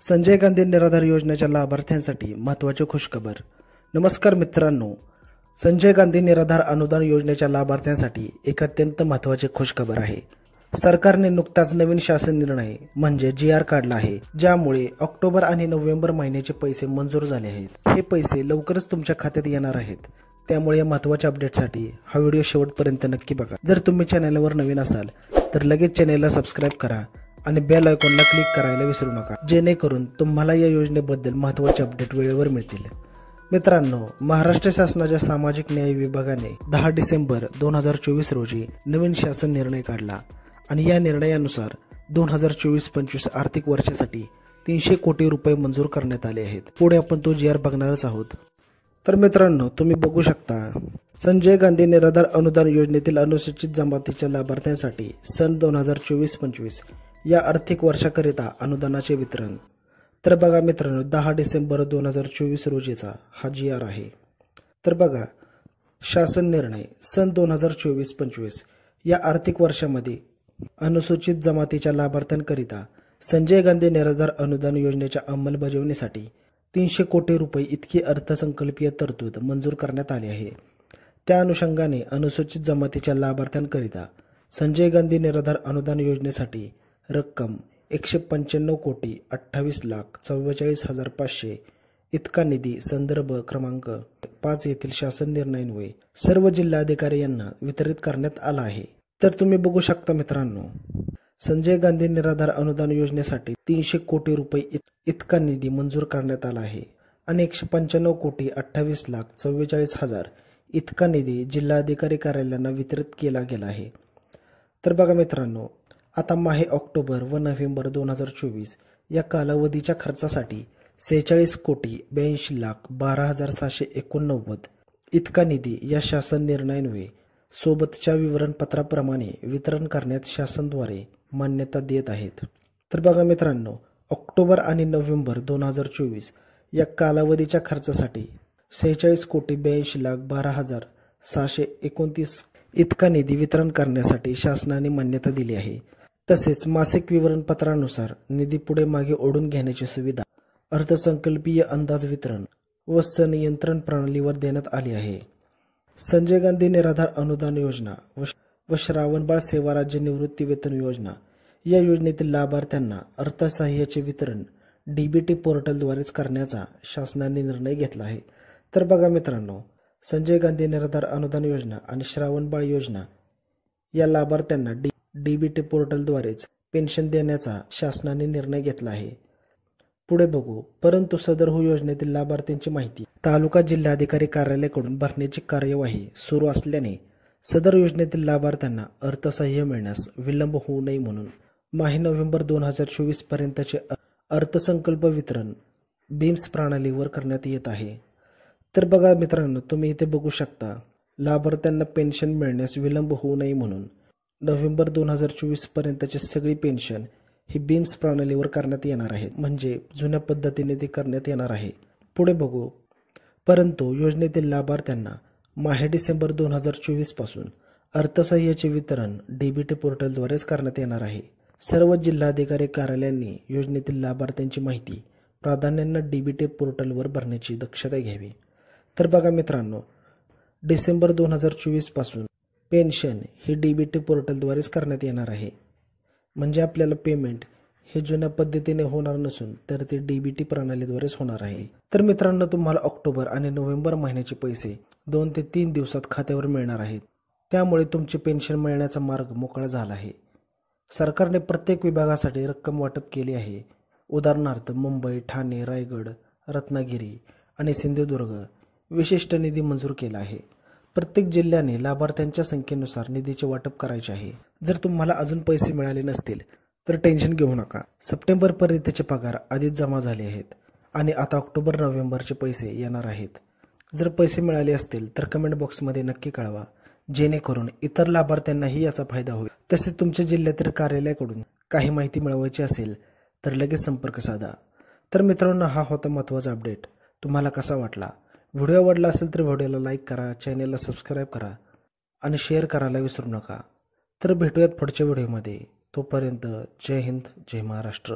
संजय गांधी निराधार योजनेच्या लाभार्थ्यांसाठी महत्त्वाची खुशखबर। नमस्कार मित्रांनो, संजय गांधी निराधार अनुदान योजनेच्या लाभार्थ्यांसाठी एक अत्यंत महत्त्वाची खुशखबर आहे। सरकारने नुकताच नवीन शासन निर्णय म्हणजे GR काढला आहे, ज्यामुळे ऑक्टोबर आणि नोव्हेंबर महिन्याचे पैसे मंजूर झाले आहेत। हे पैसे लवकरच तुमच्या खात्यात येणार आहेत, त्यामुळे या महत्त्वाच्या अपडेटसाठी हा व्हिडिओ शेवटपर्यंत नक्की बघा। जर तुम्ही चॅनलवर नवीन असाल तर लगेच चॅनलला सबस्क्राइब करा आणि बेल आयकॉनला क्लिक करायला विसरू नका, जेणेकरून तुम्हाला या योजनेबद्दल महत्त्वाचे अपडेट वेळेवर मिळतील। मित्रांनो, महाराष्ट्र शासनाच्या सामाजिक न्याय विभागाने 10 डिसेंबर 2024 रोजी नवीन शासन निर्णय काढला आणि या निर्णयानुसार 2024-25 आर्थिक वर्षासाठी 300 कोटी रुपये मंजूर करण्यात आले आहेत। पुढे आपण तो GR बघणारच आहोत। तर मित्रांनो, तुम्ही बघू शकता, संजय गांधी निराधार अनुदान योजनेतील अनुसूचित जमातीच्या लाभार्थ्यांसाठी सन 2024-25 या आर्थिक वर्षाकरिता अनुदानाचे वितरण। तर बघा मित्रांनो, 10 डिसेंबर 2024 रोजीचा हा GR आहे। तर बघा, शासन निर्णय सन 2024-25 या आर्थिक वर्षामध्ये अनुसूचित जमातीच्या लाभार्थ्यांकरिता संजय गांधी निराधार अनुदान योजनेच्या अंमलबजावणीसाठी 300 कोटी रुपये इतकी अर्थसंकल्पीय तरतूद मंजूर करण्यात आली आहे। त्या अनुषंगाने अनुसूचित जमातीच्या लाभार्थ्यांकरिता संजय गांधी निराधार अनुदान योजनेसाठी रक्कम 195,28,44,500 इतका निधी संदर्भ क्रमांक 5 येथील शासन निर्णयान्वये सर्व जिल्हाधिकारी यांना वितरित करण्यात आला आहे। तर तुम्ही बघू शकता मित्रांनो, संजय गांधी निराधार अनुदान योजनेसाठी 300 कोटी रुपये इतका निधी मंजूर करण्यात आला आहे आणि 195,28,44,000 इतका निधी जिल्हाधिकारी कार्यालयांना वितरित केला गेला आहे। तर बघा मित्रांनो, आता माहे ऑक्टोबर व नोव्हेंबर 2024 या कालावधीच्या खर्चासाठी 46,82,12,789 इतका निधी या शासन निर्णयान्वये सोबतच्या विवरणपत्राप्रमाणे वितरण करण्यात शासनाद्वारे मान्यता देत आहेत। तर बघा मित्रांनो, ऑक्टोबर आणि नोव्हेंबर 2024 या कालावधीच्या खर्चासाठी 46,82,12,729 इतका निधी वितरण करण्यासाठी शासनाने मान्यता दिली आहे। तसेच मासिक विवरणपत्रानुसार निधी पुढे मागे ओढून घेण्याची सुविधा अर्थसंकल्पीय अंदाज वितरण व संनियंत्रण प्रणालीवर देण्यात आली आहे। संजय गांधी निराधार अनुदान योजना व श्रावणबाळ सेवा राज्य निवृत्ती वेतन योजना या योजनेतील लाभार्थ्यांना अर्थसहाय्याचे वितरण DBT पोर्टलद्वारेच करण्याचा शासनाने निर्णय घेतला आहे। तर बघा मित्रांनो, संजय गांधी निराधार अनुदान योजना आणि श्रावणबाळ योजना या लाभार्थ्यांना DBT पोर्टलद्वारेच पेन्शन देण्याचा शासनाने निर्णय घेतला आहे। पुढे बघू, परंतु सदर योजनेतील लाभार्थ्यांची माहिती तालुका जिल्हाधिकारी कार्यालयाकडून भरण्याची कार्यवाही सुरू असल्याने सदर योजनेतील लाभार्थ्यांना अर्थसहाय्य मिळण्यास विलंब होऊ नये म्हणून माहे नोव्हेंबर 2024 पर्यंतचे अर्थसंकल्प वितरण BIMS प्रणालीवर करण्यात येत आहे। तर बघा मित्रांनो, तुम्ही इथे बघू शकता, लाभार्थ्यांना पेन्शन मिळण्यास विलंब होऊ नये म्हणून नोव्हेंबर 2024 पर्यंतची सगळी पेन्शन ही BIMS प्रणालीवर करण्यात येणार आहे, म्हणजे जुन्या पद्धतीने ती करण्यात येणार आहे। पुढे बघू, परंतु योजनेतील लाभार्थ्यांना माहे डिसेंबर 2024 पासून अर्थसहाय्याचे वितरण DBT पोर्टलद्वारेच करण्यात येणार आहे। सर्व जिल्हाधिकारी कार्यालयांनी योजनेतील लाभार्थ्यांची माहिती प्राधान्याने DBT पोर्टलवर भरण्याची दक्षता घ्यावी। तर बघा मित्रांनो, डिसेंबर 2024 पासून पेन्शन ही DBT पोर्टलद्वारेच करण्यात येणार आहे, म्हणजे आपल्याला पेमेंट हे जुन्या पद्धतीने होणार नसून तर ते DBT प्रणालीद्वारेच होणार आहे। तर मित्रांनो, तुम्हाला ऑक्टोबर आणि नोव्हेंबर महिन्याचे पैसे 2 ते 3 दिवसात खात्यावर मिळणार आहेत, त्यामुळे तुमचे पेन्शन मिळण्याचा मार्ग मोकळा झाला आहे। सरकारने प्रत्येक विभागासाठी रक्कम वाटप केली आहे। उदाहरणार्थ मुंबई, ठाणे, रायगड, रत्नागिरी आणि सिंधुदुर्ग विशिष्ट निधी मंजूर केला आहे। प्रत्येक जिल्ह्याने लाभार्थ्यांच्या संख्येनुसार निधीचे वाटप करायचे आहे। जर तुम्हाला अजून पैसे मिळाले नसतील तर टेन्शन घेऊ नका, सप्टेंबर पर्यंतचे पगार आधीच जमा झाले आहेत आणि आता ऑक्टोबर नोव्हेंबरचे पैसे येणार आहेत। जर पैसे मिळाले असतील तर कमेंट बॉक्समध्ये नक्की कळवा, जेणेकरून इतर लाभार्थ्यांनाही याचा फायदा होईल। तसेच तुमच्या जिल्ह्यातील कार्यालयाकडून काही माहिती मिळवायची असेल तर लगेच संपर्क साधा। तर मित्रांनो, हा होता महत्त्वाचा अपडेट। तुम्हाला कसा वाटला? व्हिडिओ आवडला असेल तर व्हिडिओला लाईक करा, चॅनलला सबस्क्राईब करा आणि शेअर करायला विसरू नका। तर भेटूयात पुढच्या व्हिडिओमध्ये। तोपर्यंत जय हिंद, जय महाराष्ट्र।